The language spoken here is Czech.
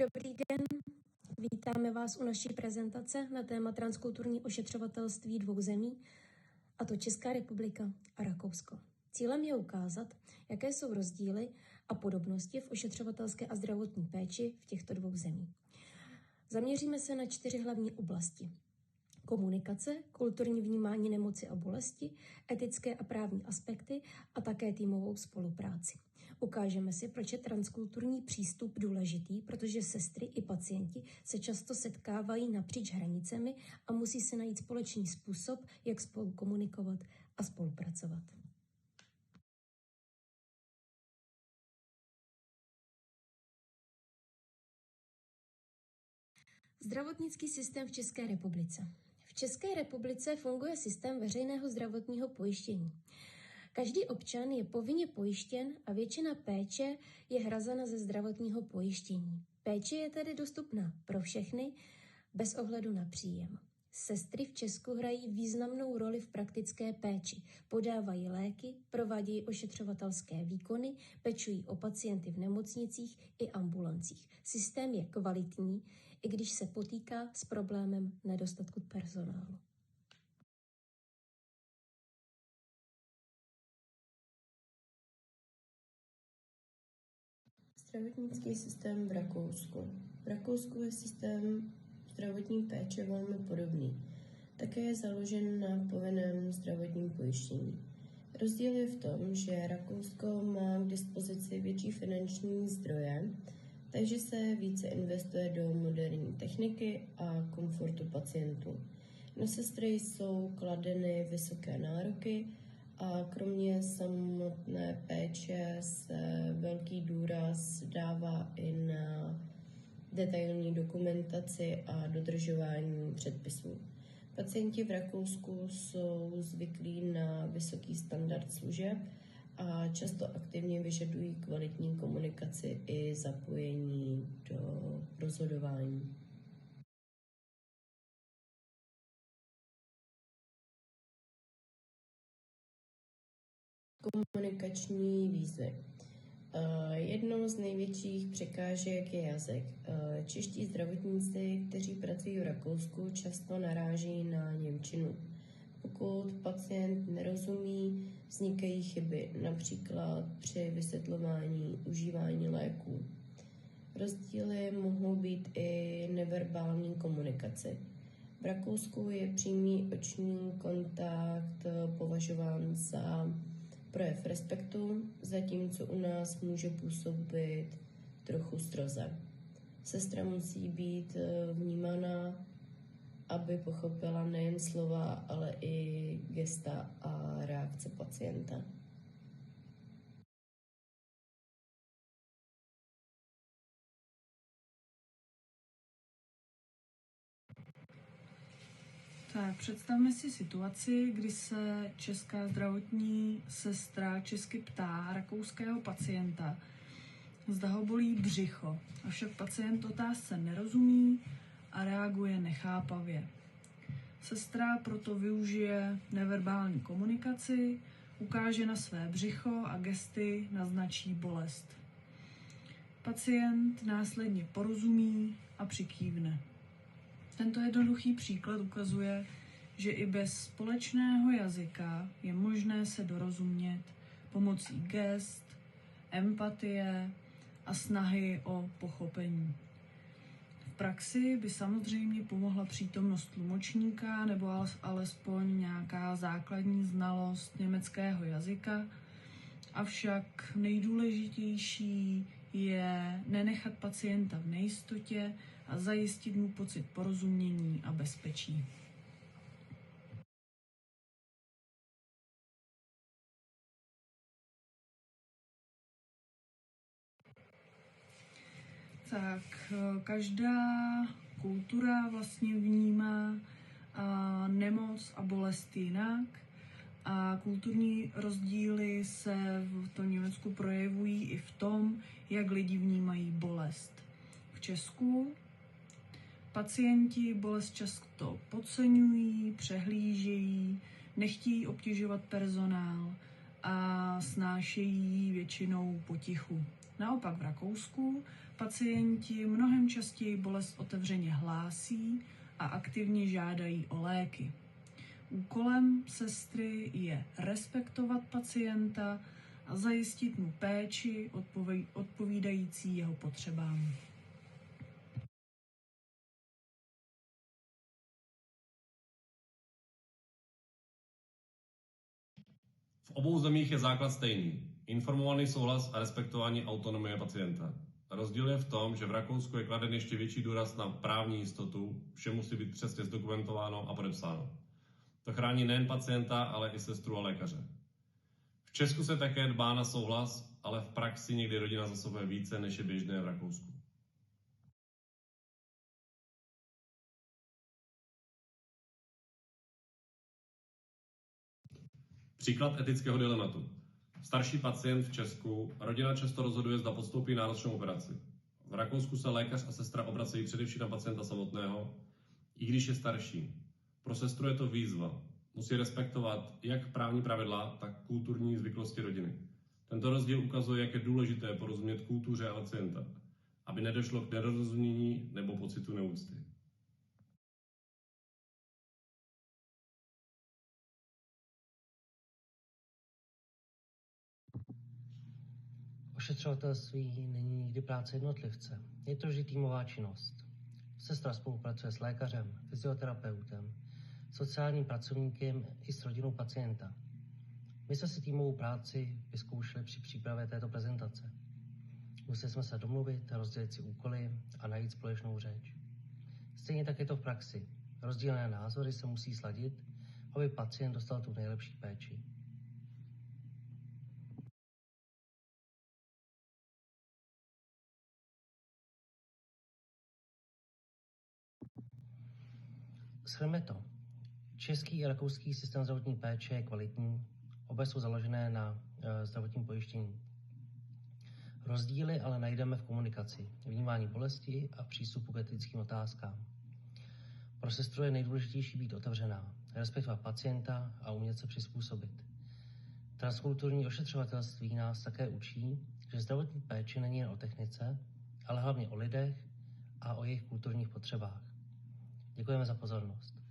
Dobrý den, vítáme vás u naší prezentace na téma transkulturní ošetřovatelství dvou zemí, a to Česká republika a Rakousko. Cílem je ukázat, jaké jsou rozdíly a podobnosti v ošetřovatelské a zdravotní péči v těchto dvou zemích. Zaměříme se na 4 hlavní oblasti. Komunikace, kulturní vnímání nemoci a bolesti, etické a právní aspekty a také týmovou spolupráci. Ukážeme si, proč je transkulturní přístup důležitý, protože sestry i pacienti se často setkávají napříč hranicemi a musí se najít společný způsob, jak spolu komunikovat a spolupracovat. Zdravotnický systém v České republice. V České republice funguje systém veřejného zdravotního pojištění. Každý občan je povinně pojištěn a většina péče je hrazena ze zdravotního pojištění. Péče je tedy dostupná pro všechny bez ohledu na příjem. Sestry v Česku hrají významnou roli v praktické péči. Podávají léky, provádějí ošetřovatelské výkony, pečují o pacienty v nemocnicích i ambulancích. Systém je kvalitní, i když se potýká s problémem nedostatku personálu. Zdravotnický systém v Rakousku. V Rakousku je systém zdravotní péče velmi podobný. Také je založen na povinném zdravotním pojištění. Rozdíl je v tom, že Rakousko má k dispozici větší finanční zdroje, takže se více investuje do moderní techniky a komfortu pacientů. Na sestry jsou kladeny vysoké nároky a kromě samotné péče se velký důraz dává i na detailní dokumentaci a dodržování předpisů. Pacienti v Rakousku jsou zvyklí na vysoký standard služeb a často aktivně vyžadují kvalitní komunikaci i zapojení do rozhodování. Komunikační výzvy. Jednou z největších překážek je jazyk. Čeští zdravotníci, kteří pracují v Rakousku, často narážejí na němčinu. Pokud pacient nerozumí, vznikají chyby, například při vysvětlování užívání léků. Rozdíly mohou být i neverbální komunikace. V Rakousku je přímý oční kontakt považován za projev respektu, zatímco u nás může působit trochu stroze. Sestra musí být vnímána, aby pochopila nejen slova, ale i gesta a reakce pacienta. Tak, představme si situaci, kdy se česká zdravotní sestra česky ptá rakouského pacienta, zda ho bolí břicho, avšak pacient otázce nerozumí a reaguje nechápavě. Sestra proto využije neverbální komunikaci, ukáže na své břicho a gesty naznačí bolest. Pacient následně porozumí a přikývne. Tento jednoduchý příklad ukazuje, že i bez společného jazyka je možné se dorozumět pomocí gest, empatie a snahy o pochopení. V praxi by samozřejmě pomohla přítomnost tlumočníka nebo alespoň nějaká základní znalost německého jazyka, avšak nejdůležitější je nenechat pacienta v nejistotě a zajistit mu pocit porozumění a bezpečí. Tak, každá kultura vlastně vnímá nemoc a bolest jinak a kulturní rozdíly se v tom Německu projevují i v tom, jak lidi vnímají bolest. V Česku pacienti bolest často podceňují, přehlížejí, nechtějí obtěžovat personál a snášejí ji většinou potichu. Naopak v Rakousku pacienti mnohem častěji bolest otevřeně hlásí a aktivně žádají o léky. Úkolem sestry je respektovat pacienta a zajistit mu péči odpovídající jeho potřebám. V obou zemích je základ stejný. Informovaný souhlas a respektování autonomie pacienta. Rozdíl je v tom, že v Rakousku je kladen ještě větší důraz na právní jistotu, vše musí být přesně zdokumentováno a podepsáno. To chrání nejen pacienta, ale i sestru a lékaře. V Česku se také dbá na souhlas, ale v praxi někdy rodina zasahuje více, než je běžné v Rakousku. Příklad etického dilematu. Starší pacient v Česku, rodina často rozhoduje, zda podstoupí náročnou operaci. V Rakousku se lékař a sestra obracejí především na pacienta samotného, i když je starší. Pro sestru je to výzva. Musí respektovat jak právní pravidla, tak kulturní zvyklosti rodiny. Tento rozdíl ukazuje, jak je důležité porozumět kultuře a pacienta, aby nedošlo k nedorozumění nebo pocitu neúcty. Ošetřovatelství není nikdy práce jednotlivce. Je to vždy týmová činnost. Sestra spolupracuje s lékařem, fyzioterapeutem, sociálním pracovníkem i s rodinou pacienta. My jsme si týmovou práci vyzkoušeli při přípravě této prezentace. Museli jsme se domluvit, rozdělit si úkoly a najít společnou řeč. Stejně tak je to v praxi. Rozdílné názory se musí sladit, aby pacient dostal tu nejlepší péči. Shrňme to. Český i rakouský systém zdravotní péče je kvalitní, oba jsou založené na zdravotním pojištění. Rozdíly ale najdeme v komunikaci, vnímání bolesti a přístupu k etickým otázkám. Pro sestru je nejdůležitější být otevřená, respektovat pacienta a umět se přizpůsobit. Transkulturní ošetřovatelství nás také učí, že zdravotní péče není jen o technice, ale hlavně o lidech a o jejich kulturních potřebách. Děkujeme za pozornost.